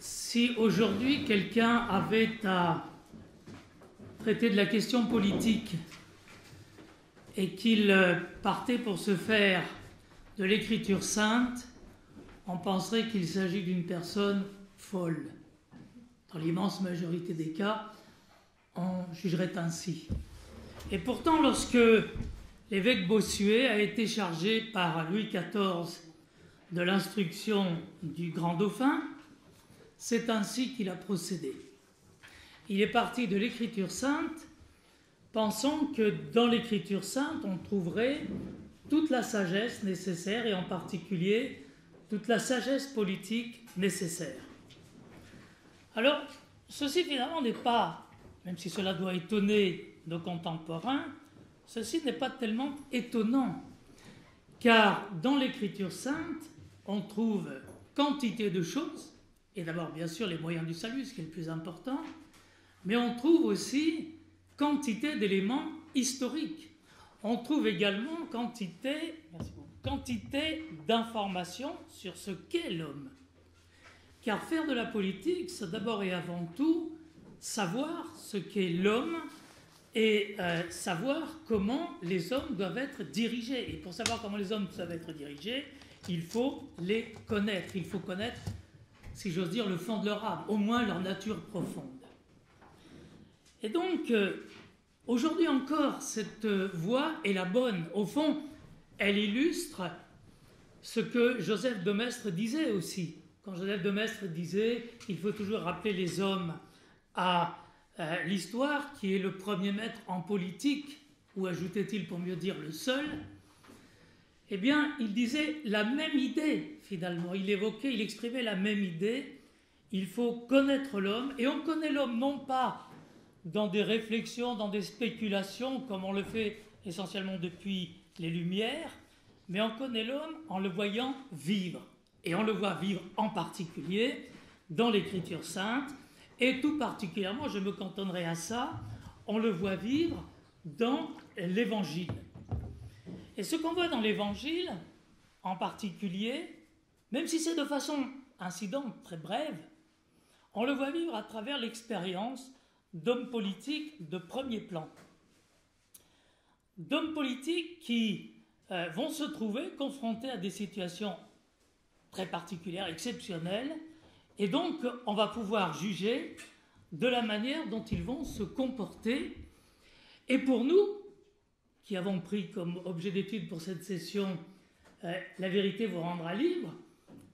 Si aujourd'hui quelqu'un avait à traiter de la question politique et qu'il partait pour se faire de l'écriture sainte, on penserait qu'il s'agit d'une personne folle. Dans l'immense majorité des cas, on jugerait ainsi. Et pourtant, lorsque l'évêque Bossuet a été chargé par Louis XIV de l'instruction du grand dauphin, c'est ainsi qu'il a procédé. Il est parti de l'écriture sainte, pensant que dans l'écriture sainte, on trouverait toute la sagesse nécessaire, et en particulier toute la sagesse politique nécessaire. Alors, ceci finalement n'est pas, même si cela doit étonner nos contemporains, ceci n'est pas tellement étonnant, car dans l'écriture sainte, on trouve quantité de choses, et d'abord bien sûr les moyens du salut, ce qui est le plus important, mais on trouve aussi quantité d'éléments historiques. On trouve également quantité d'informations sur ce qu'est l'homme. Car faire de la politique, c'est d'abord et avant tout savoir ce qu'est l'homme et savoir comment les hommes doivent être dirigés. Et pour savoir comment les hommes doivent être dirigés, il faut les connaître. Il faut connaître, si j'ose dire, le fond de leur âme, au moins leur nature profonde. Et donc, aujourd'hui encore, cette voie est la bonne. Au fond, elle illustre ce que Joseph de Maistre disait aussi. Quand Joseph de Maistre disait qu'il faut toujours rappeler les hommes à l'histoire, qui est le premier maître en politique, ou ajoutait-il pour mieux dire le seul, eh bien, il disait la même idée, finalement. Il exprimait la même idée. Il faut connaître l'homme, et on connaît l'homme non pas dans des réflexions, dans des spéculations, comme on le fait essentiellement depuis les Lumières, mais on connaît l'homme en le voyant vivre. Et on le voit vivre en particulier dans l'Écriture sainte, et tout particulièrement, je me cantonnerai à ça, on le voit vivre dans l'Évangile. Et ce qu'on voit dans l'Évangile, en particulier, même si c'est de façon incidente, très brève, on le voit vivre à travers l'expérience d'hommes politiques de premier plan. D'hommes politiques qui vont se trouver confrontés à des situations très particulières, exceptionnelles, et donc on va pouvoir juger de la manière dont ils vont se comporter. Et pour nous, qui avons pris comme objet d'étude pour cette session la vérité vous rendra libre,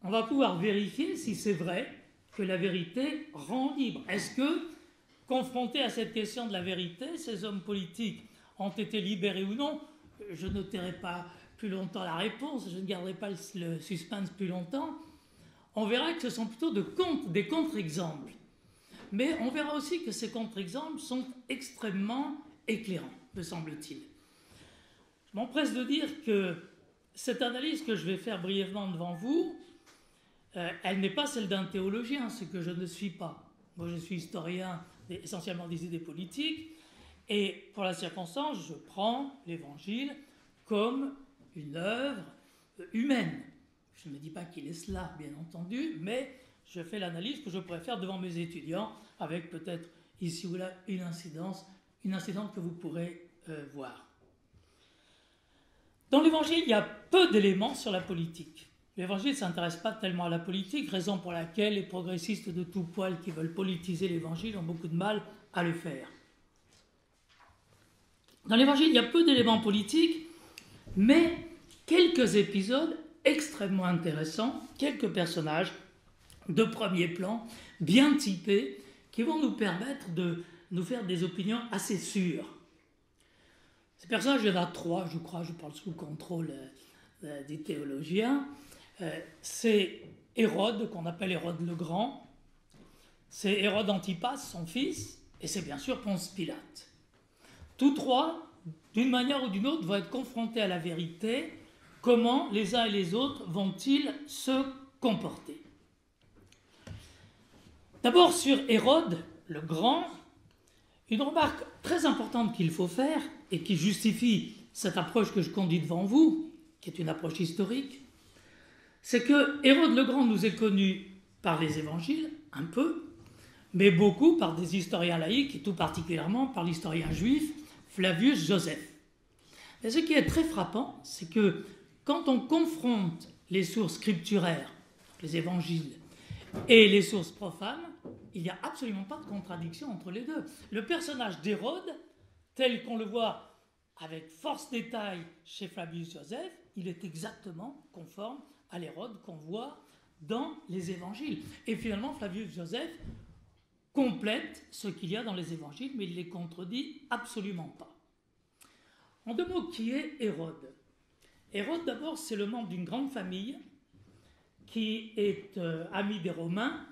on va pouvoir vérifier si c'est vrai que la vérité rend libre. Est-ce que, confrontés à cette question de la vérité, ces hommes politiques ont été libérés ou non? Je ne tairai pas plus longtemps la réponse, je ne garderai pas le suspense plus longtemps. On verra que ce sont plutôt des contre-exemples. Mais on verra aussi que ces contre-exemples sont extrêmement éclairants, me semble-t-il. Je m'empresse de dire que cette analyse que je vais faire brièvement devant vous, elle n'est pas celle d'un théologien, ce que je ne suis pas. Moi, je suis historien essentiellement des idées politiques, et pour la circonstance, je prends l'Évangile comme une œuvre humaine. Je ne dis pas qu'il est cela, bien entendu, mais je fais l'analyse que je pourrais faire devant mes étudiants, avec peut-être ici ou là une incidente que vous pourrez voir. Dans l'Évangile, il y a peu d'éléments sur la politique. L'Évangile ne s'intéresse pas tellement à la politique, raison pour laquelle les progressistes de tout poil qui veulent politiser l'Évangile ont beaucoup de mal à le faire. Dans l'Évangile, il y a peu d'éléments politiques, mais quelques épisodes extrêmement intéressants, quelques personnages de premier plan, bien typés, qui vont nous permettre de nous faire des opinions assez sûres. Ces personnages, il y en a trois, je crois, je parle sous le contrôle des théologiens. C'est Hérode, qu'on appelle Hérode le Grand, c'est Hérode Antipas, son fils, et c'est bien sûr Ponce Pilate. Tous trois, d'une manière ou d'une autre, vont être confrontés à la vérité. Comment les uns et les autres vont-ils se comporter? D'abord sur Hérode le Grand, une remarque très importante qu'il faut faire et qui justifie cette approche que je conduis devant vous, qui est une approche historique, c'est que Hérode le Grand nous est connu par les évangiles, un peu, mais beaucoup par des historiens laïcs, et tout particulièrement par l'historien juif Flavius Joseph. Et ce qui est très frappant, c'est que quand on confronte les sources scripturaires, les évangiles, et les sources profanes, il n'y a absolument pas de contradiction entre les deux. Le personnage d'Hérode, tel qu'on le voit avec force détail chez Flavius Joseph, il est exactement conforme à l'Hérode qu'on voit dans les évangiles. Et finalement, Flavius Joseph complète ce qu'il y a dans les évangiles, mais il ne les contredit absolument pas. En deux mots, qui est Hérode? Hérode, d'abord, c'est le membre d'une grande famille qui est ami des Romains.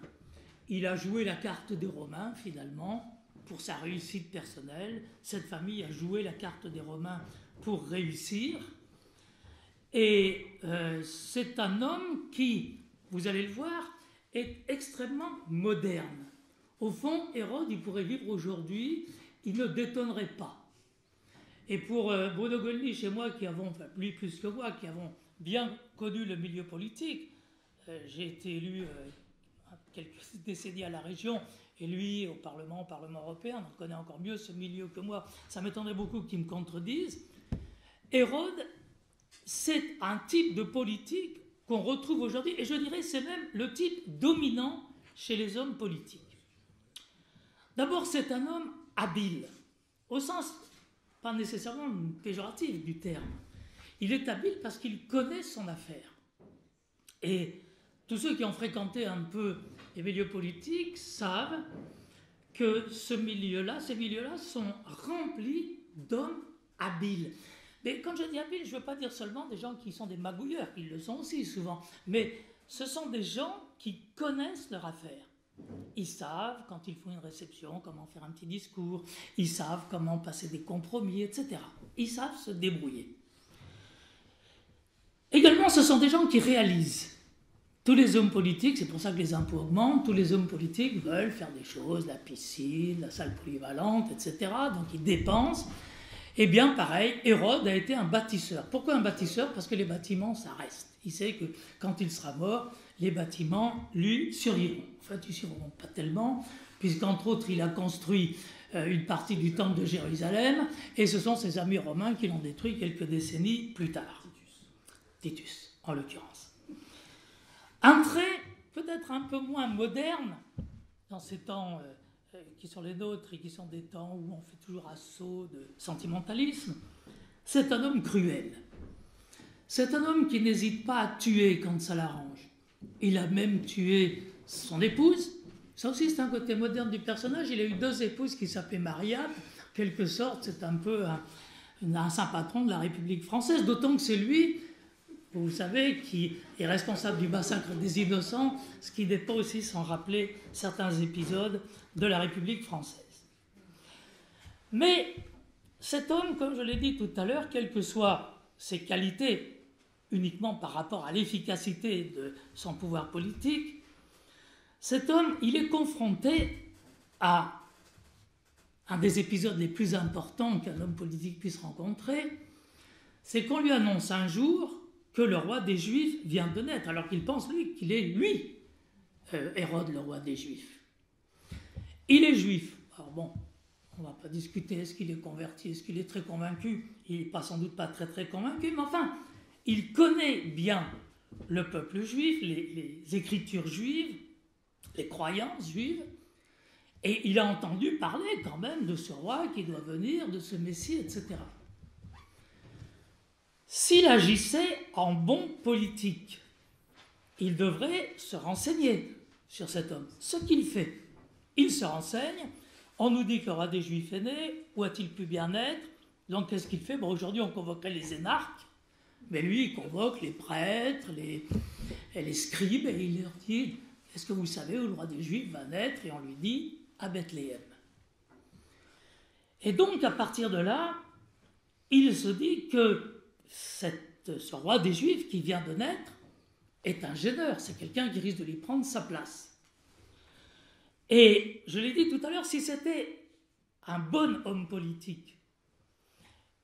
Il a joué la carte des Romains, finalement, pour sa réussite personnelle. Cette famille a joué la carte des Romains pour réussir. Et c'est un homme qui, vous allez le voir, est extrêmement moderne. Au fond, Hérode, il pourrait vivre aujourd'hui, il ne détonnerait pas. Et pour Bruno Gollnisch et moi, qui avons, enfin, lui plus que moi, qui avons bien connu le milieu politique, j'ai été élu quelques décennies à la région, et lui au Parlement européen, on connaît encore mieux ce milieu que moi, ça m'étonnerait beaucoup qu'il me contredise. Hérode, c'est un type de politique qu'on retrouve aujourd'hui, et je dirais c'est même le type dominant chez les hommes politiques. D'abord, c'est un homme habile, au sens pas nécessairement péjoratif du terme. Il est habile parce qu'il connaît son affaire. Et tous ceux qui ont fréquenté un peu les milieux politiques savent que ces milieux-là sont remplis d'hommes habiles. Mais quand je dis habiles, je ne veux pas dire seulement des gens qui sont des magouilleurs, ils le sont aussi souvent, mais ce sont des gens qui connaissent leur affaire. Ils savent, quand ils font une réception, comment faire un petit discours, ils savent comment passer des compromis, etc. Ils savent se débrouiller. Également, ce sont des gens qui réalisent. Tous les hommes politiques, c'est pour ça que les impôts augmentent, tous les hommes politiques veulent faire des choses, la piscine, la salle polyvalente, etc. Donc ils dépensent. Eh bien, pareil, Hérode a été un bâtisseur. Pourquoi un bâtisseur? Parce que les bâtiments, ça reste. Il sait que quand il sera mort, les bâtiments lui survivront. En fait, ils ne survivront pas tellement, puisqu'entre autres, il a construit une partie du temple de Jérusalem, et ce sont ses amis romains qui l'ont détruit quelques décennies plus tard. Titus, en l'occurrence. Un trait peut-être un peu moins moderne, dans ces temps qui sont les nôtres et qui sont des temps où on fait toujours assaut de sentimentalisme, c'est un homme cruel. C'est un homme qui n'hésite pas à tuer quand ça l'arrange. Il a même tué son épouse. Ça aussi, c'est un côté moderne du personnage. Il a eu 2 épouses qui s'appelaient Marianne. En quelque sorte, c'est un peu un saint patron de la République française, d'autant que c'est lui, vous savez, qui est responsable du massacre des innocents, ce qui n'est pas aussi sans rappeler certains épisodes de la République française. Mais cet homme, comme je l'ai dit tout à l'heure, quelles que soient ses qualités, uniquement par rapport à l'efficacité de son pouvoir politique, cet homme, il est confronté à un des épisodes les plus importants qu'un homme politique puisse rencontrer, c'est qu'on lui annonce un jour que le roi des Juifs vient de naître, alors qu'il pense, lui, qu'il est, lui, Hérode, le roi des Juifs. Il est juif. Alors bon, on ne va pas discuter, est-ce qu'il est converti, est-ce qu'il est très convaincu? Il n'est pas sans doute pas très très convaincu, mais enfin, il connaît bien le peuple juif, les écritures juives, les croyances juives, et il a entendu parler quand même de ce roi qui doit venir, de ce Messie, etc. S'il agissait en bon politique, il devrait se renseigner sur cet homme. Ce qu'il fait, il se renseigne, on nous dit que le roi des Juifs est né, où a-t-il pu bien être? Donc qu'est-ce qu'il fait? Bon, aujourd'hui on convoquerait les énarques, mais lui il convoque les prêtres, les scribes, et il leur dit, est-ce que vous savez où le roi des Juifs va naître? Et on lui dit, à Bethléem. Et donc à partir de là, il se dit que ce roi des Juifs qui vient de naître est un gêneur, c'est quelqu'un qui risque de lui prendre sa place. Et je l'ai dit tout à l'heure, si c'était un bon homme politique,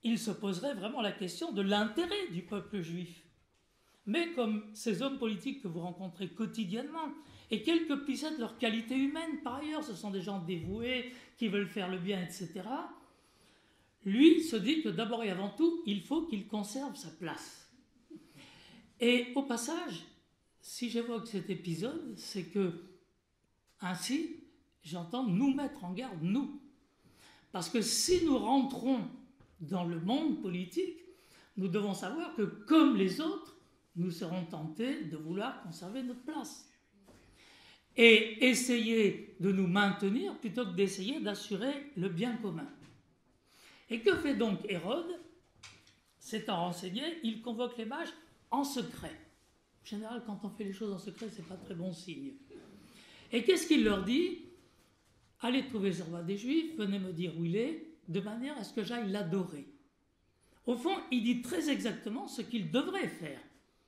il se poserait vraiment la question de l'intérêt du peuple juif. Mais comme ces hommes politiques que vous rencontrez quotidiennement, et quelle que puisse être leur qualité humaine par ailleurs, ce sont des gens dévoués, qui veulent faire le bien, etc. Lui se dit que d'abord et avant tout, il faut qu'il conserve sa place. Et au passage, si j'évoque cet épisode, c'est que, ainsi, j'entends nous mettre en garde, nous. Parce que si nous rentrons dans le monde politique, nous devons savoir que, comme les autres, nous serons tentés de vouloir conserver notre place. Et essayer de nous maintenir plutôt que d'essayer d'assurer le bien commun. Et que fait donc Hérode? S'étant renseigné, il convoque les mages en secret. En général, quand on fait les choses en secret, ce n'est pas très bon signe. Et qu'est-ce qu'il leur dit? Allez trouver ce roi des Juifs, venez me dire où il est, de manière à ce que j'aille l'adorer. Au fond, il dit très exactement ce qu'il devrait faire.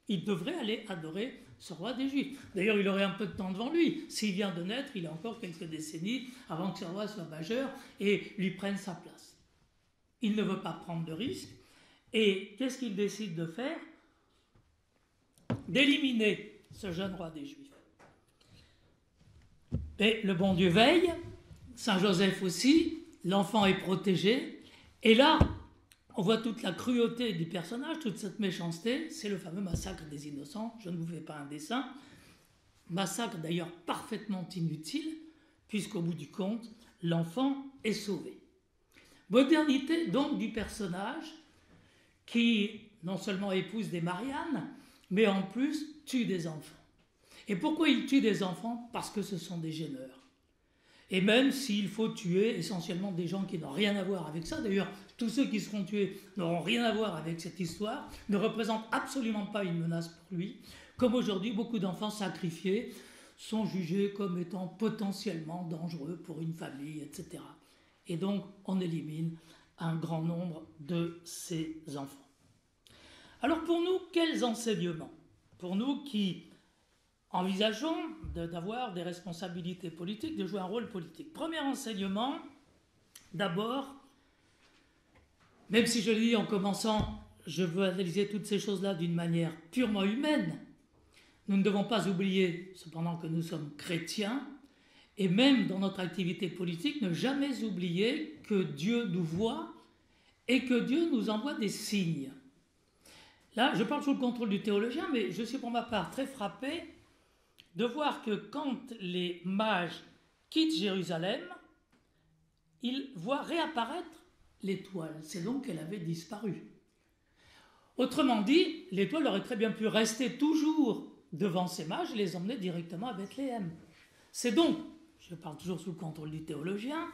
Il devrait aller adorer ce roi des Juifs. D'ailleurs, il aurait un peu de temps devant lui. S'il vient de naître, il a encore quelques décennies avant que ce roi soit majeur et lui prenne sa place. Il ne veut pas prendre de risque. Et qu'est-ce qu'il décide de faire? D'éliminer ce jeune roi des Juifs. Et le bon Dieu veille, Saint Joseph aussi, l'enfant est protégé. Et là, on voit toute la cruauté du personnage, toute cette méchanceté. C'est le fameux massacre des innocents. Je ne vous fais pas un dessin. Massacre d'ailleurs parfaitement inutile, puisqu'au bout du compte, l'enfant est sauvé. Modernité donc du personnage qui non seulement épouse des Mariannes, mais en plus tue des enfants. Et pourquoi il tue des enfants? Parce que ce sont des gêneurs. Et même s'il faut tuer essentiellement des gens qui n'ont rien à voir avec ça, d'ailleurs tous ceux qui seront tués n'auront rien à voir avec cette histoire, ne représentent absolument pas une menace pour lui, comme aujourd'hui beaucoup d'enfants sacrifiés sont jugés comme étant potentiellement dangereux pour une famille, etc. Et donc on élimine un grand nombre de ces enfants. Alors pour nous, quels enseignements? Pour nous qui envisageons d'avoir des responsabilités politiques, de jouer un rôle politique. Premier enseignement, d'abord, même si je le dis en commençant, je veux analyser toutes ces choses-là d'une manière purement humaine, nous ne devons pas oublier, cependant que nous sommes chrétiens, et même dans notre activité politique, ne jamais oublier que Dieu nous voit et que Dieu nous envoie des signes. Là, je parle sous le contrôle du théologien, mais je suis pour ma part très frappé de voir que quand les mages quittent Jérusalem, ils voient réapparaître l'étoile. C'est donc qu'elle avait disparu. Autrement dit, l'étoile aurait très bien pu rester toujours devant ces mages et les emmener directement à Bethléem. C'est donc, je parle toujours sous le contrôle du théologien,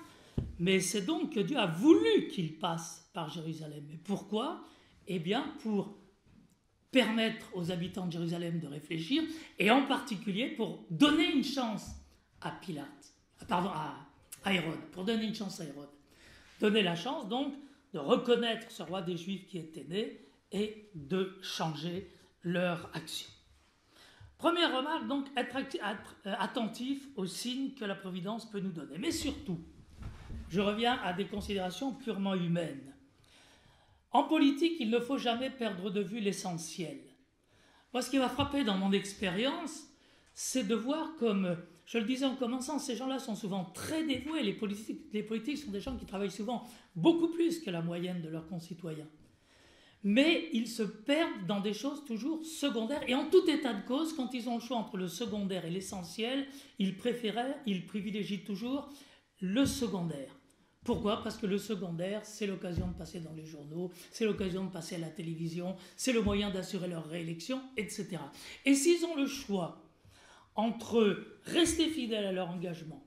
mais c'est donc que Dieu a voulu qu'ils passent par Jérusalem. Et pourquoi? Eh bien, pour permettre aux habitants de Jérusalem de réfléchir, et en particulier pour donner une chance à Hérode, pour donner une chance à Hérode. Donner la chance donc de reconnaître ce roi des Juifs qui était né et de changer leur action. Première remarque donc, être attentif aux signes que la Providence peut nous donner. Mais surtout, je reviens à des considérations purement humaines. En politique, il ne faut jamais perdre de vue l'essentiel. Moi, ce qui m'a frappé dans mon expérience, c'est de voir comme, je le disais en commençant, ces gens-là sont souvent très dévoués. Les politiques sont des gens qui travaillent souvent beaucoup plus que la moyenne de leurs concitoyens. Mais ils se perdent dans des choses toujours secondaires. Et en tout état de cause, quand ils ont le choix entre le secondaire et l'essentiel, ils privilégient toujours le secondaire. Pourquoi? Parce que le secondaire, c'est l'occasion de passer dans les journaux, c'est l'occasion de passer à la télévision, c'est le moyen d'assurer leur réélection, etc. Et s'ils ont le choix entre rester fidèles à leur engagement,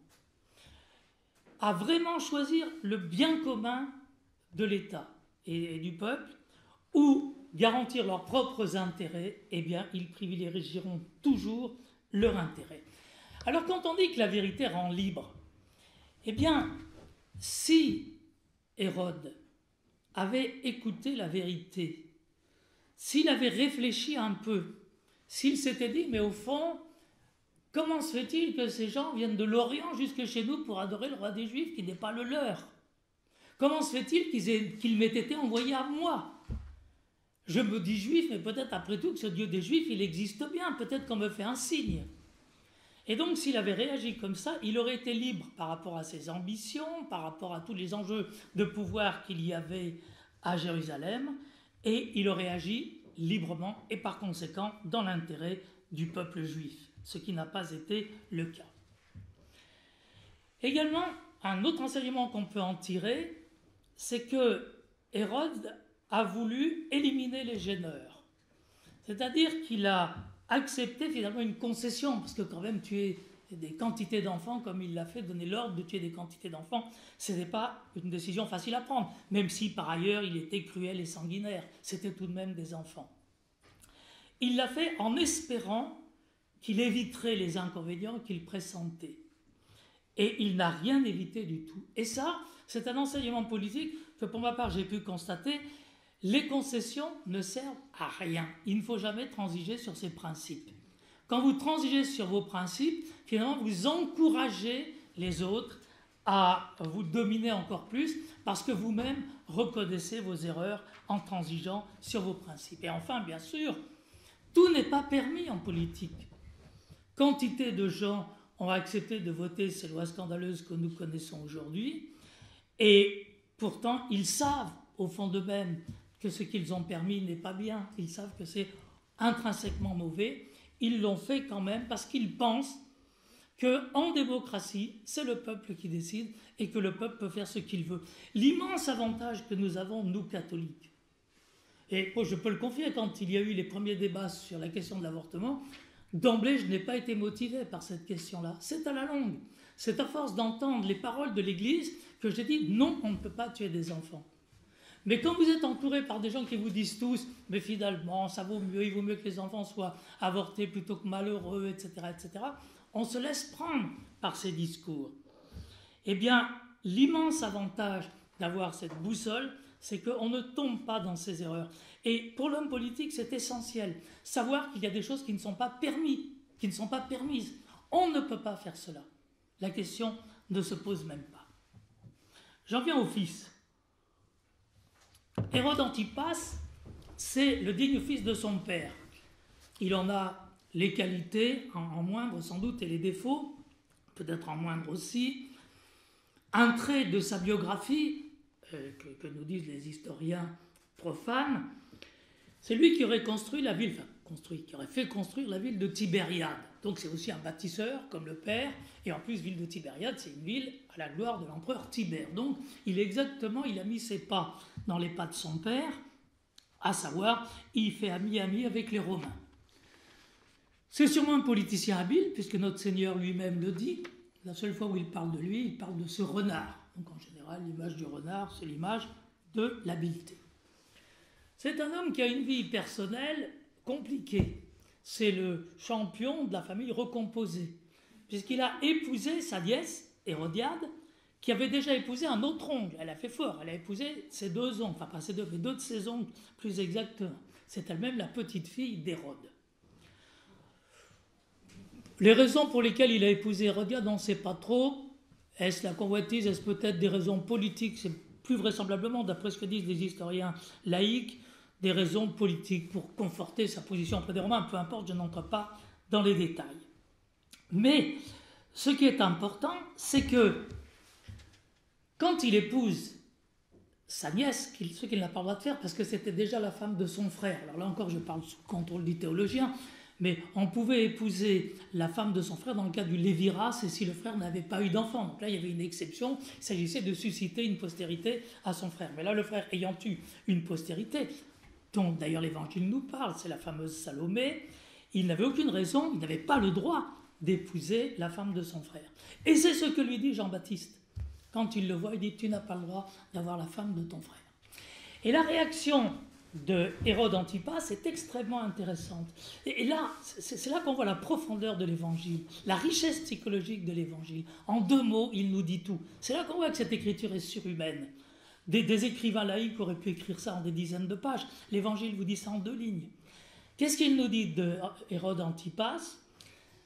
à vraiment choisir le bien commun de l'État et du peuple, ou garantir leurs propres intérêts, eh bien, ils privilégieront toujours leur intérêt. Alors, quand on dit que la vérité rend libre, eh bien, si Hérode avait écouté la vérité, s'il avait réfléchi un peu, s'il s'était dit, mais au fond, comment se fait-il que ces gens viennent de l'Orient jusque chez nous pour adorer le roi des Juifs qui n'est pas le leur? Comment se fait-il qu'il m'ait été envoyé à moi? Je me dis juif, mais peut-être après tout que ce Dieu des Juifs, il existe bien, peut-être qu'on me fait un signe. Et donc, s'il avait réagi comme ça, il aurait été libre par rapport à ses ambitions, par rapport à tous les enjeux de pouvoir qu'il y avait à Jérusalem, et il aurait agi librement et par conséquent dans l'intérêt du peuple juif, ce qui n'a pas été le cas. Également, un autre enseignement qu'on peut en tirer, c'est que Hérode a voulu éliminer les gêneurs. C'est-à-dire qu'il a accepté finalement une concession, parce que quand même tuer des quantités d'enfants, comme il l'a fait, donner l'ordre de tuer des quantités d'enfants, ce n'était pas une décision facile à prendre, même si par ailleurs il était cruel et sanguinaire, c'était tout de même des enfants. Il l'a fait en espérant qu'il éviterait les inconvénients qu'il pressentait. Et il n'a rien évité du tout. Et ça, c'est un enseignement politique que pour ma part j'ai pu constater. Les concessions ne servent à rien. Il ne faut jamais transiger sur ses principes. Quand vous transigez sur vos principes, finalement vous encouragez les autres à vous dominer encore plus parce que vous-même reconnaissez vos erreurs en transigeant sur vos principes. Et enfin, bien sûr, tout n'est pas permis en politique. Quantité de gens ont accepté de voter ces lois scandaleuses que nous connaissons aujourd'hui, et pourtant ils savent au fond d'eux-mêmes que ce qu'ils ont permis n'est pas bien, ils savent que c'est intrinsèquement mauvais, ils l'ont fait quand même parce qu'ils pensent qu'en démocratie, c'est le peuple qui décide et que le peuple peut faire ce qu'il veut. L'immense avantage que nous avons, nous catholiques, et je peux le confier, quand il y a eu les premiers débats sur la question de l'avortement, d'emblée, je n'ai pas été motivé par cette question-là. C'est à la longue. C'est à force d'entendre les paroles de l'Église que j'ai dit non, on ne peut pas tuer des enfants. Mais quand vous êtes entouré par des gens qui vous disent tous, mais finalement, ça vaut mieux, il vaut mieux que les enfants soient avortés plutôt que malheureux, etc., etc., on se laisse prendre par ces discours. Eh bien, l'immense avantage d'avoir cette boussole, c'est qu'on ne tombe pas dans ces erreurs. Et pour l'homme politique, c'est essentiel. Savoir qu'il y a des choses qui ne sont pas permises, qui ne sont pas permises. On ne peut pas faire cela. La question ne se pose même pas. J'en viens au fils. Hérode Antipas, c'est le digne fils de son père. Il en a les qualités, en moindre sans doute, et les défauts, peut-être en moindre aussi. Un trait de sa biographie, que nous disent les historiens profanes, c'est lui qui aurait construit la ville, qui aurait fait construire la ville de Tibériade. Donc c'est aussi un bâtisseur, comme le père, et en plus, ville de Tibériade, c'est une ville à la gloire de l'empereur Tibère. Donc il a mis ses pas dans les pas de son père, à savoir, il fait ami avec les Romains. C'est sûrement un politicien habile, puisque notre Seigneur lui-même le dit. La seule fois où il parle de lui, il parle de ce renard. Donc en général, l'image du renard, c'est l'image de l'habileté. C'est un homme qui a une vie personnelle compliquée. C'est le champion de la famille recomposée, puisqu'il a épousé sa nièce, Hérodiade, qui avait déjà épousé un autre oncle. Elle a fait fort, elle a épousé ses deux oncles, enfin pas ses deux, mais deux de ses oncles, plus exactement. C'est elle-même la petite fille d'Hérode. Les raisons pour lesquelles il a épousé Hérodiade, on ne sait pas trop. Est-ce la convoitise, est-ce peut-être des raisons politiques? C'est plus vraisemblablement, d'après ce que disent les historiens laïcs, des raisons politiques pour conforter sa position auprès des Romains. Peu importe, je n'entre pas dans les détails. Mais ce qui est important, c'est que quand il épouse sa nièce, ce qu'il n'a pas le droit de faire, parce que c'était déjà la femme de son frère. Alors là encore, je parle sous contrôle du théologien, mais on pouvait épouser la femme de son frère dans le cas du léviras, et si le frère n'avait pas eu d'enfant. Donc là, il y avait une exception, il s'agissait de susciter une postérité à son frère. Mais là, le frère ayant eu une postérité, dont d'ailleurs l'Évangile nous parle, c'est la fameuse Salomé, il n'avait aucune raison, il n'avait pas le droit d'épouser la femme de son frère. Et c'est ce que lui dit Jean-Baptiste. Quand il le voit, il dit « Tu n'as pas le droit d'avoir la femme de ton frère ». Et la réaction de Hérode Antipas est extrêmement intéressante. Et là, c'est là qu'on voit la profondeur de l'Évangile, la richesse psychologique de l'Évangile. En deux mots, il nous dit tout. C'est là qu'on voit que cette écriture est surhumaine. Des écrivains laïcs auraient pu écrire ça en des dizaines de pages. L'Évangile vous dit ça en 2 lignes. Qu'est-ce qu'il nous dit de Hérode Antipas?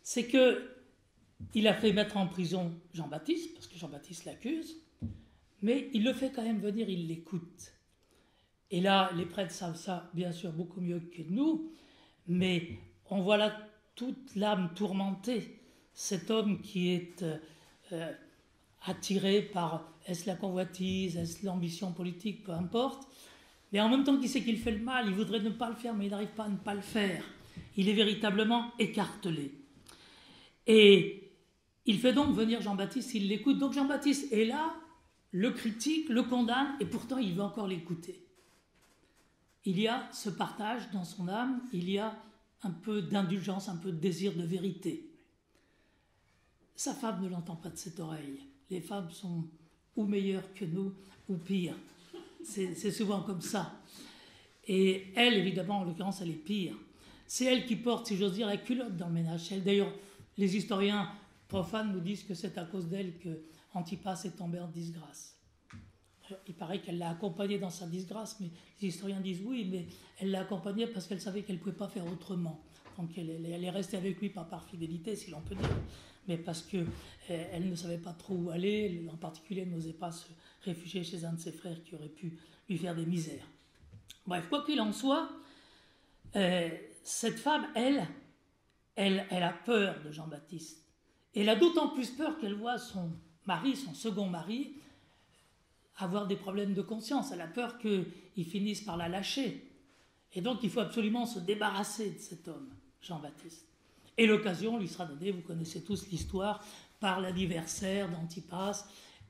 C'est qu'il a fait mettre en prison Jean-Baptiste, parce que Jean-Baptiste l'accuse, mais il le fait quand même venir, il l'écoute. Et là, les prêtres savent ça, bien sûr, beaucoup mieux que nous, mais on voit là toute l'âme tourmentée. cet homme qui est attiré par, est-ce la convoitise, est-ce l'ambition politique, peu importe, mais en même temps qu'il sait qu'il fait le mal, il voudrait ne pas le faire, mais il n'arrive pas à ne pas le faire. Il est véritablement écartelé. Et il fait donc venir Jean-Baptiste, il l'écoute. Donc Jean-Baptiste est là, le critique, le condamne, et pourtant il veut encore l'écouter. Il y a ce partage dans son âme, il y a un peu d'indulgence, un peu de désir de vérité. Sa femme ne l'entend pas de cette oreille. Les femmes sont ou meilleures que nous, ou pires. C'est souvent comme ça. Et elle, évidemment, en l'occurrence, elle est pire. C'est elle qui porte, si j'ose dire, la culotte dans le ménage. D'ailleurs, les historiens profanes nous disent que c'est à cause d'elle que Antipas est tombé en disgrâce. Il paraît qu'elle l'a accompagné dans sa disgrâce, mais les historiens disent oui, mais elle l'a accompagné parce qu'elle savait qu'elle ne pouvait pas faire autrement. Donc elle est restée avec lui, pas par fidélité, si l'on peut dire, mais parce qu'elle ne savait pas trop où aller, en particulier elle n'osait pas se réfugier chez un de ses frères qui aurait pu lui faire des misères. Bref, quoi qu'il en soit, cette femme, elle a peur de Jean-Baptiste. Elle a d'autant plus peur qu'elle voit son mari, son second mari, avoir des problèmes de conscience. Elle a peur qu'il finisse par la lâcher. Et donc, il faut absolument se débarrasser de cet homme, Jean-Baptiste. Et l'occasion lui sera donnée, vous connaissez tous l'histoire, par l'anniversaire d'Antipas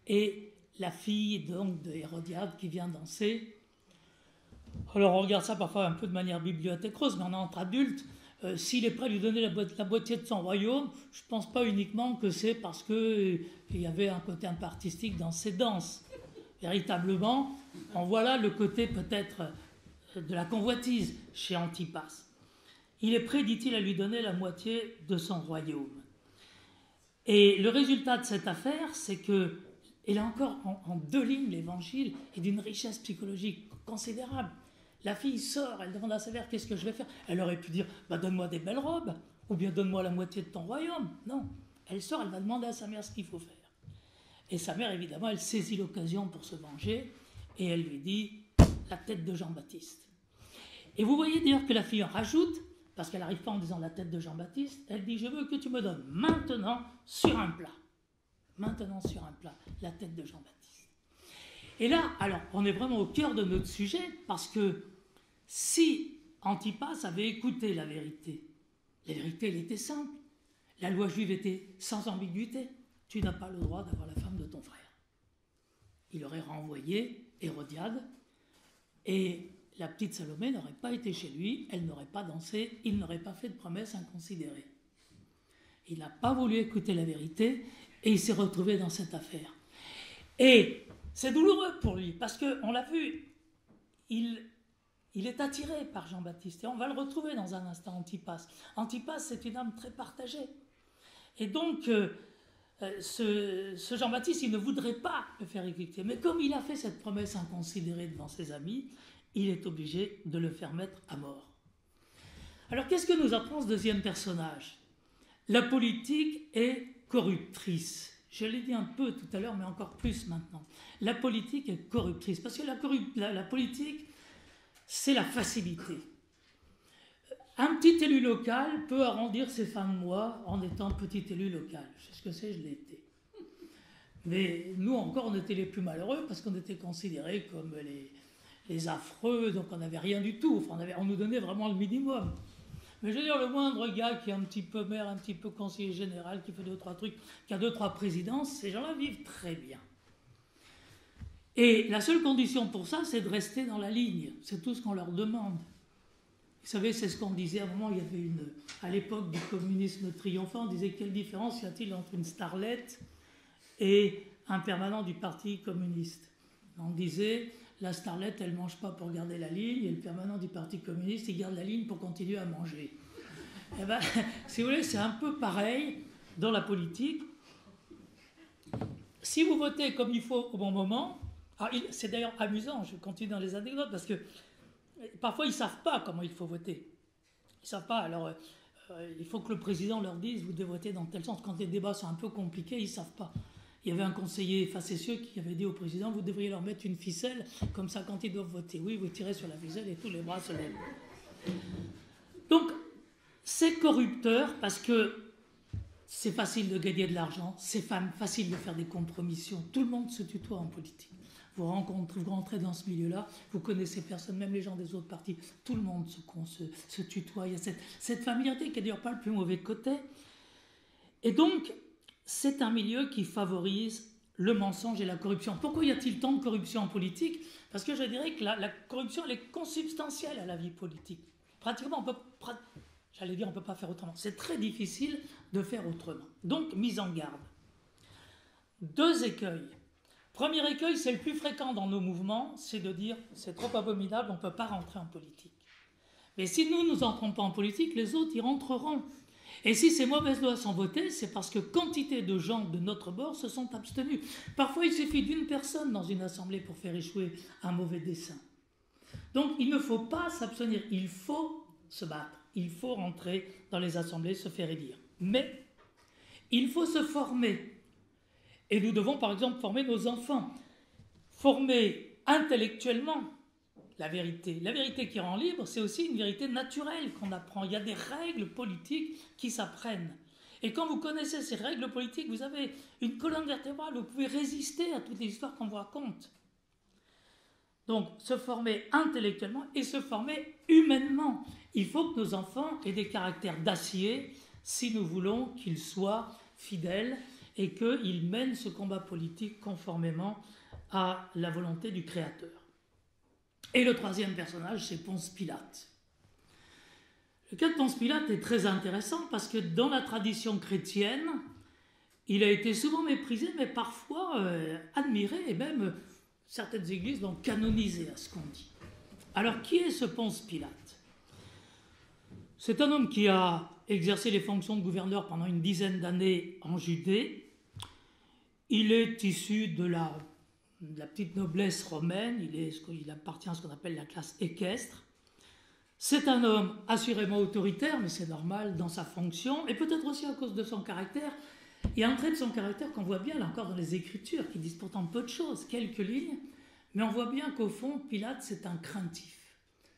et la fille donc de Hérodiade qui vient danser. Alors, on regarde ça parfois un peu de manière bibliothécreuse, mais entre adultes, s'il est prêt à lui donner la moitié de son royaume, je ne pense pas uniquement que c'est parce qu'il y avait un côté un peu artistique dans ses danses. Véritablement, en voilà le côté peut-être de la convoitise chez Antipas. Il est prêt, dit-il, à lui donner la moitié de son royaume. Et le résultat de cette affaire, c'est que, et là encore, en 2 lignes, l'évangile est d'une richesse psychologique considérable. La fille sort, elle demande à sa mère, qu'est-ce que je vais faire? Elle aurait pu dire, donne-moi des belles robes, ou bien donne-moi la moitié de ton royaume. Non, elle sort, elle va demander à sa mère ce qu'il faut faire. Et sa mère, évidemment, elle saisit l'occasion pour se venger, et elle lui dit, la tête de Jean-Baptiste. Et vous voyez d'ailleurs que la fille en rajoute, parce qu'elle n'arrive pas en disant la tête de Jean-Baptiste, elle dit, je veux que tu me donnes maintenant sur un plat. Maintenant sur un plat, la tête de Jean-Baptiste. Et là, alors, on est vraiment au cœur de notre sujet, parce que si Antipas avait écouté la vérité, elle était simple. La loi juive était sans ambiguïté. Tu n'as pas le droit d'avoir la femme de ton frère. Il aurait renvoyé Hérodiade, et la petite Salomé n'aurait pas été chez lui, elle n'aurait pas dansé, il n'aurait pas fait de promesses inconsidérées. Il n'a pas voulu écouter la vérité, et il s'est retrouvé dans cette affaire. Et c'est douloureux pour lui, parce qu'on l'a vu, il est attiré par Jean-Baptiste, et on va le retrouver dans un instant, Antipas. Antipas, c'est une âme très partagée. Et donc, ce Jean-Baptiste, il ne voudrait pas le faire exécuter. Mais comme il a fait cette promesse inconsidérée devant ses amis, il est obligé de le faire mettre à mort. Alors, qu'est-ce que nous apprend ce deuxième personnage? La politique est corruptrice. Je l'ai dit un peu tout à l'heure, mais encore plus maintenant. La politique est corruptrice, parce que la politique, c'est la facilité. Un petit élu local peut arrondir ses fins de mois en étant petit élu local. Je sais ce que c'est, je l'ai été. Mais nous encore, on était les plus malheureux parce qu'on était considérés comme les affreux, donc on n'avait rien du tout. Enfin, on nous donnait vraiment le minimum. Mais je veux dire, le moindre gars qui est un petit peu maire, un petit peu conseiller général, qui fait 2-3 trucs, qui a 2-3 présidences, ces gens-là vivent très bien. Et la seule condition pour ça, c'est de rester dans la ligne. C'est tout ce qu'on leur demande. Vous savez, c'est ce qu'on disait à un moment, il y avait à l'époque du communisme triomphant, on disait quelle différence y a-t-il entre une starlette et un permanent du Parti communiste? On disait, la starlette, elle ne mange pas pour garder la ligne, et le permanent du Parti communiste, il garde la ligne pour continuer à manger. Eh bien, si vous voulez, c'est un peu pareil dans la politique. Si vous votez comme il faut au bon moment, c'est d'ailleurs amusant, je continue dans les anecdotes, parce que parfois, ils ne savent pas comment il faut voter. Ils ne savent pas. Alors, il faut que le président leur dise, vous devez voter dans tel sens. Quand les débats sont un peu compliqués, ils ne savent pas. Il y avait un conseiller facétieux qui avait dit au président, vous devriez leur mettre une ficelle, comme ça, quand ils doivent voter. Oui, vous tirez sur la ficelle et tous les bras se lèvent. Donc, c'est corrupteur parce que c'est facile de gagner de l'argent, c'est facile de faire des compromissions. Tout le monde se tutoie en politique. Vous rentrez dans ce milieu-là, vous connaissez personne, même les gens des autres partis, tout le monde se tutoie. Il y a cette familiarité qui n'est d'ailleurs pas le plus mauvais côté. Et donc, c'est un milieu qui favorise le mensonge et la corruption. Pourquoi y a-t-il tant de corruption en politique? Parce que je dirais que la corruption, elle est consubstantielle à la vie politique. Pratiquement, on ne peut pas faire autrement. C'est très difficile de faire autrement. Donc, mise en garde. 2 écueils. Premier écueil, c'est le plus fréquent dans nos mouvements, c'est de dire c'est trop abominable, on ne peut pas rentrer en politique. Mais si nous n'entrons pas en politique, les autres y rentreront. Et si ces mauvaises lois sont votées, c'est parce que quantité de gens de notre bord se sont abstenus. Parfois, il suffit d'une personne dans une assemblée pour faire échouer un mauvais dessein. Donc, il ne faut pas s'abstenir, il faut se battre, il faut rentrer dans les assemblées, se faire élire. Mais il faut se former. Et nous devons, par exemple, former nos enfants. Former intellectuellement la vérité. La vérité qui rend libre, c'est aussi une vérité naturelle qu'on apprend. Il y a des règles politiques qui s'apprennent. Et quand vous connaissez ces règles politiques, vous avez une colonne vertébrale, vous pouvez résister à toutes les histoires qu'on vous raconte. Donc, se former intellectuellement et se former humainement. Il faut que nos enfants aient des caractères d'acier si nous voulons qu'ils soient fidèles et qu'ils mènent ce combat politique conformément à la volonté du Créateur. Et le 3e personnage, c'est Ponce Pilate. Le cas de Ponce Pilate est très intéressant parce que dans la tradition chrétienne, il a été souvent méprisé, mais parfois admiré, et même certaines églises l'ont canonisé à ce qu'on dit. Alors, qui est ce Ponce Pilate? C'est un homme qui a exercé les fonctions de gouverneur pendant une dizaine d'années en Judée. Il est issu de la petite noblesse romaine, il appartient à ce qu'on appelle la classe équestre. C'est un homme assurément autoritaire, mais c'est normal dans sa fonction, et peut-être aussi à cause de son caractère. Il y a un trait de son caractère qu'on voit bien là encore dans les Écritures, qui disent pourtant peu de choses, quelques lignes, mais on voit bien qu'au fond, Pilate, c'est un craintif.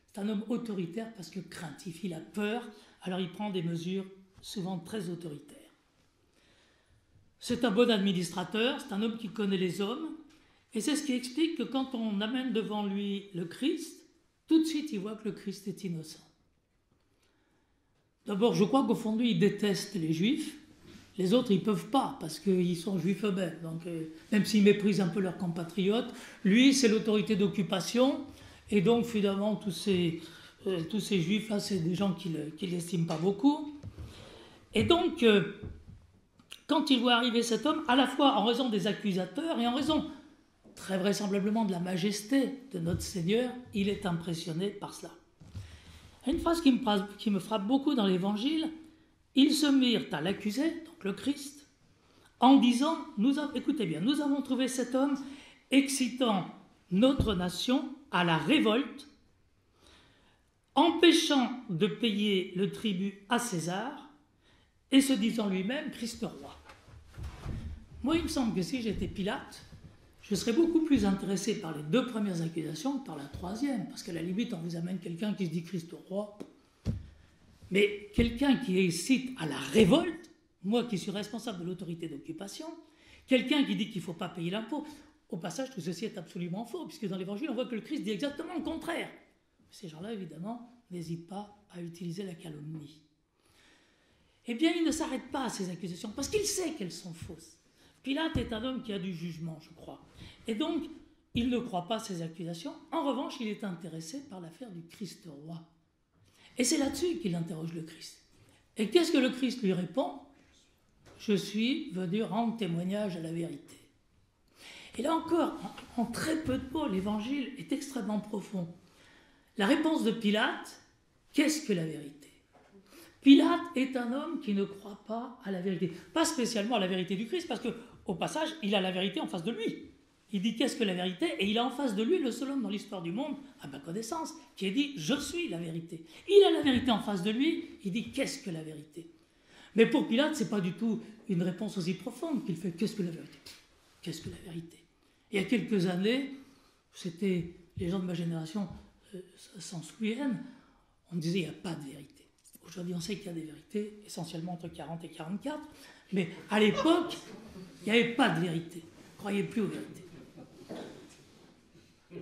C'est un homme autoritaire parce que craintif, il a peur, alors il prend des mesures souvent très autoritaires. C'est un bon administrateur, c'est un homme qui connaît les hommes, et c'est ce qui explique que quand on amène devant lui le Christ, tout de suite il voit que le Christ est innocent. D'abord, je crois qu'au fond de lui, il déteste les Juifs. Les autres, ils ne peuvent pas, parce qu'ils sont juifs eux-mêmes. Donc, même s'ils méprisent un peu leurs compatriotes, lui, c'est l'autorité d'occupation, et donc finalement, tous ces juifs-là, c'est des gens qui l'estiment pas beaucoup. Et donc, quand il voit arriver cet homme, à la fois en raison des accusateurs et en raison très vraisemblablement de la majesté de notre Seigneur, il est impressionné par cela. Une phrase qui me frappe beaucoup dans l'Évangile, ils se mirent à l'accuser, donc le Christ, en disant, écoutez bien, nous avons trouvé cet homme excitant notre nation à la révolte, empêchant de payer le tribut à César et se disant lui-même Christ roi. Moi, il me semble que si j'étais Pilate, je serais beaucoup plus intéressé par les 2 premières accusations que par la 3e, parce qu'à la limite, on vous amène quelqu'un qui se dit Christ roi. Mais quelqu'un qui incite à la révolte, moi qui suis responsable de l'autorité d'occupation, quelqu'un qui dit qu'il ne faut pas payer l'impôt, au passage, tout ceci est absolument faux, puisque dans l'Évangile, on voit que le Christ dit exactement le contraire. Ces gens-là, évidemment, n'hésitent pas à utiliser la calomnie. Eh bien, il ne s'arrête pas à ces accusations, parce qu'il sait qu'elles sont fausses. Pilate est un homme qui a du jugement, je crois. Et donc, il ne croit pas ces accusations. En revanche, il est intéressé par l'affaire du Christ roi. Et c'est là-dessus qu'il interroge le Christ. Et qu'est-ce que le Christ lui répond? Je suis venu rendre témoignage à la vérité. Et là encore, en très peu de mots, l'Évangile est extrêmement profond. La réponse de Pilate, qu'est-ce que la vérité? Pilate est un homme qui ne croit pas à la vérité. Pas spécialement à la vérité du Christ, parce qu'au passage, il a la vérité en face de lui. Il dit qu'est-ce que la vérité? Et il a en face de lui le seul homme dans l'histoire du monde, à ma connaissance, qui a dit je suis la vérité. Il a la vérité en face de lui, il dit qu'est-ce que la vérité? Mais pour Pilate, ce n'est pas du tout une réponse aussi profonde qu'il fait qu'est-ce que la vérité? Qu'est-ce que la vérité? Il y a quelques années, c'était les gens de ma génération s'en souviennent, on disait il n'y a pas de vérité. Aujourd'hui, on sait qu'il y a des vérités, essentiellement entre 40 et 44. Mais à l'époque, il n'y avait pas de vérité. Ne croyez plus aux vérités.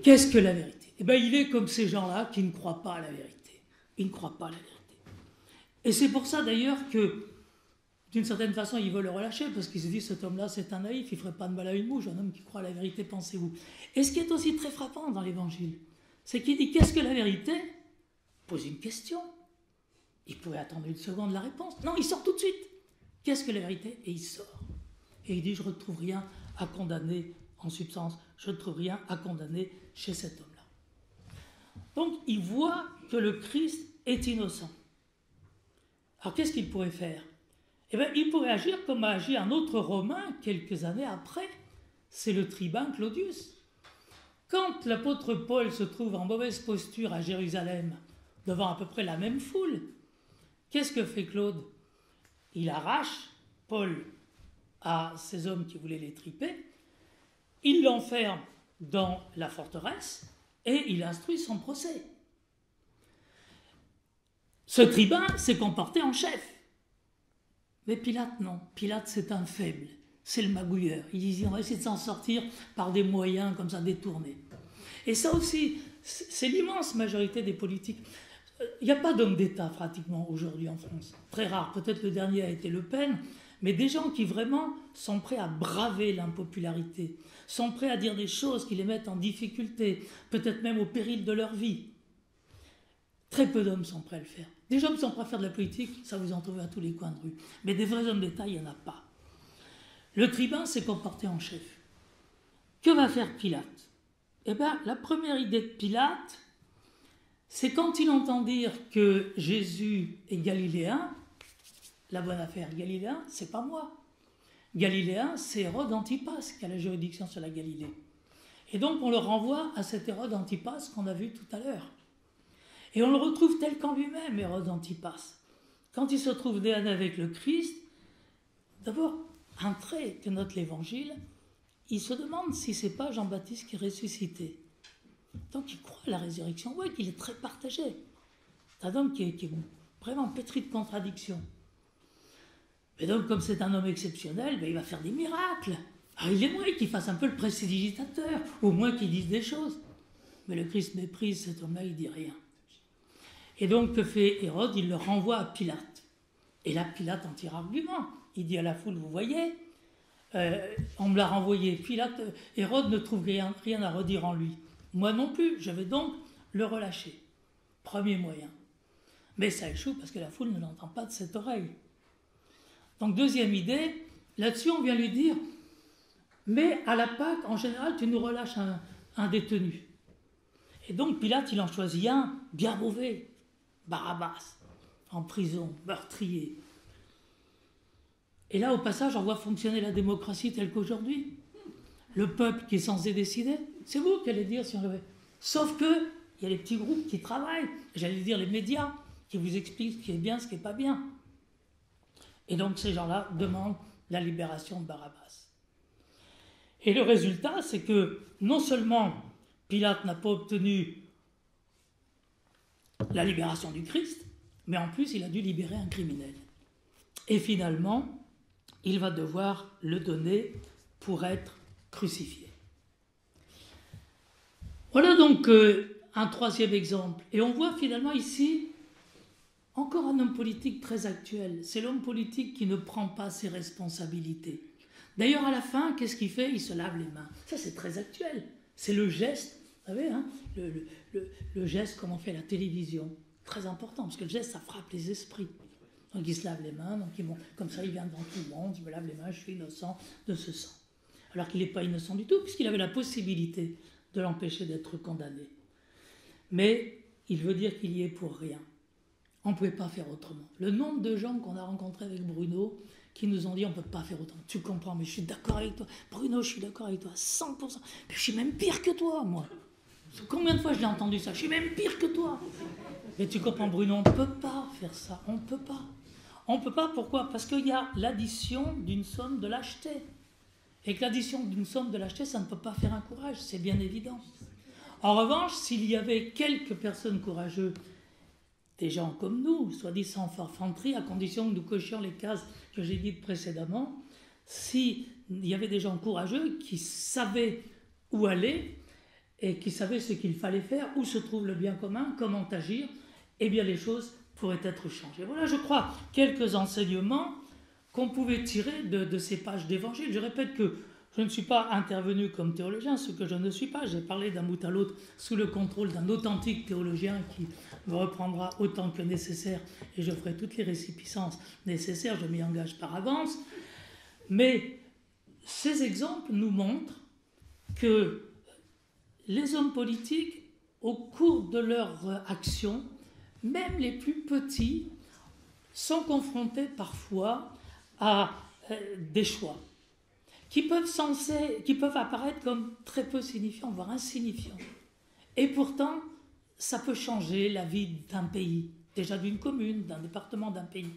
Qu'est-ce que la vérité? Eh bien, il est comme ces gens-là qui ne croient pas à la vérité. Ils ne croient pas à la vérité. Et c'est pour ça d'ailleurs que, d'une certaine façon, ils veulent le relâcher, parce qu'ils se disent, cet homme-là, c'est un naïf, il ne ferait pas de mal à une mouche, un homme qui croit à la vérité, pensez-vous. Et ce qui est aussi très frappant dans l'Évangile, c'est qu'il dit, qu'est-ce que la vérité? Pose une question. Il pouvait attendre une seconde la réponse. Non, il sort tout de suite. Qu'est-ce que la vérité? Et il sort. Et il dit, je ne retrouve rien à condamner en substance, je ne trouve rien à condamner chez cet homme-là. Donc, il voit que le Christ est innocent. Alors, qu'est-ce qu'il pourrait faire? Eh bien, il pourrait agir comme a agi un autre Romain quelques années après. C'est le tribun Claudius. Quand l'apôtre Paul se trouve en mauvaise posture à Jérusalem, devant à peu près la même foule, qu'est-ce que fait Claude? Il arrache Paul à ces hommes qui voulaient les triper, il l'enferme dans la forteresse et il instruit son procès. Ce tribun s'est comporté en chef. Mais Pilate, non. Pilate, c'est un faible. C'est le magouilleur. Il dit, on va essayer de s'en sortir par des moyens comme ça détournés. Et ça aussi, c'est l'immense majorité des politiques. Il n'y a pas d'homme d'État pratiquement aujourd'hui en France. Très rare. Peut-être le dernier a été Le Pen. Mais des gens qui vraiment sont prêts à braver l'impopularité, sont prêts à dire des choses qui les mettent en difficulté, peut-être même au péril de leur vie. Très peu d'hommes sont prêts à le faire. Des hommes sont prêts à faire de la politique, ça vous en trouvez à tous les coins de rue. Mais des vrais hommes d'État, il n'y en a pas. Le tribun s'est comporté en chef. Que va faire Pilate? Eh bien, la première idée de Pilate, c'est quand il entend dire que Jésus est galiléen, la bonne affaire, galiléen, c'est pas moi. Galiléen, c'est Hérode Antipas qui a la juridiction sur la Galilée. Et donc, on le renvoie à cet Hérode Antipas qu'on a vu tout à l'heure. Et on le retrouve tel qu'en lui-même, Hérode Antipas. Quand il se trouve né avec le Christ, d'abord, un trait que note l'Évangile, il se demande si c'est pas Jean-Baptiste qui est ressuscité. Donc, il croit à la résurrection. Oui, qu'il est très partagé. C'est un homme qui est vraiment pétri de contradictions. Mais donc, comme c'est un homme exceptionnel, il va faire des miracles. Alors, il aimerait qu'il fasse un peu le prestidigitateur, au moins qu'il dise des choses. Mais le Christ méprise cet homme-là, il ne dit rien. Et donc, que fait Hérode? Il le renvoie à Pilate. Et là, Pilate en tire argument. Il dit à la foule, vous voyez, on me l'a renvoyé. Pilate, Hérode ne trouve rien à redire en lui. Moi non plus, je vais donc le relâcher. Premier moyen. Mais ça échoue parce que la foule ne l'entend pas de cette oreille. Donc, deuxième idée, là-dessus, on vient lui dire, mais à la Pâque, en général, tu nous relâches un détenu. Et donc, Pilate, il en choisit un bien mauvais, Barabbas, en prison, meurtrier. Et là, au passage, on voit fonctionner la démocratie telle qu'aujourd'hui. Le peuple qui est censé décider, c'est vous qui allez dire si on le veut. Sauf que, il y a les petits groupes qui travaillent, j'allais dire les médias, qui vous expliquent ce qui est bien, ce qui n'est pas bien. Et donc, ces gens-là demandent la libération de Barabbas. Et le résultat, c'est que non seulement Pilate n'a pas obtenu la libération du Christ, mais en plus, il a dû libérer un criminel. Et finalement, il va devoir le donner pour être crucifié. Voilà donc un troisième exemple. Et on voit finalement ici encore un homme politique très actuel. C'est l'homme politique qui ne prend pas ses responsabilités. D'ailleurs, à la fin, qu'est-ce qu'il fait? Il se lave les mains. Ça, c'est très actuel. C'est le geste, vous savez, hein, le geste comme on fait à la télévision. Très important, parce que le geste, ça frappe les esprits. Donc, il se lave les mains, donc comme ça, il vient devant tout le monde, il me lave les mains, je suis innocent de ce sang. Alors qu'il n'est pas innocent du tout, puisqu'il avait la possibilité de l'empêcher d'être condamné. Mais il veut dire qu'il y est pour rien. On ne pouvait pas faire autrement. Le nombre de gens qu'on a rencontrés avec Bruno qui nous ont dit on ne peut pas faire autrement. Tu comprends, mais je suis d'accord avec toi. Bruno, je suis d'accord avec toi, 100%. Mais je suis même pire que toi, moi. Combien de fois je l'ai entendu ça? Je suis même pire que toi. Mais tu comprends, Bruno, on ne peut pas faire ça. On ne peut pas. On ne peut pas, pourquoi? Parce qu'il y a l'addition d'une somme de lâcheté. Et que l'addition d'une somme de lâcheté, ça ne peut pas faire un courage, c'est bien évident. En revanche, s'il y avait quelques personnes courageuses des gens comme nous, soi-disant forfanterie, à condition que nous cochions les cases que j'ai dites précédemment, s'il y avait des gens courageux qui savaient où aller et qui savaient ce qu'il fallait faire, où se trouve le bien commun, comment agir, eh bien les choses pourraient être changées. Voilà, je crois, quelques enseignements qu'on pouvait tirer de ces pages d'évangile. Je répète que je ne suis pas intervenu comme théologien, ce que je ne suis pas. J'ai parlé d'un bout à l'autre sous le contrôle d'un authentique théologien qui me reprendra autant que nécessaire et je ferai toutes les récipiscences nécessaires, je m'y engage par avance. Mais ces exemples nous montrent que les hommes politiques, au cours de leur action, même les plus petits, sont confrontés parfois à des choix qui peuvent apparaître comme très peu signifiants, voire insignifiants. Et pourtant, ça peut changer la vie d'un pays, déjà d'une commune, d'un département, d'un pays.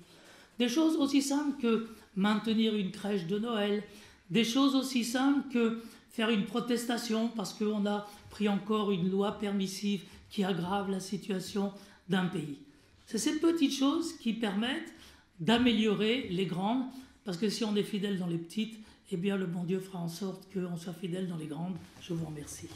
Des choses aussi simples que maintenir une crèche de Noël, des choses aussi simples que faire une protestation parce qu'on a pris encore une loi permissive qui aggrave la situation d'un pays. C'est ces petites choses qui permettent d'améliorer les grandes, parce que si on est fidèle dans les petites, eh bien le bon Dieu fera en sorte qu'on soit fidèle dans les grandes. Je vous remercie.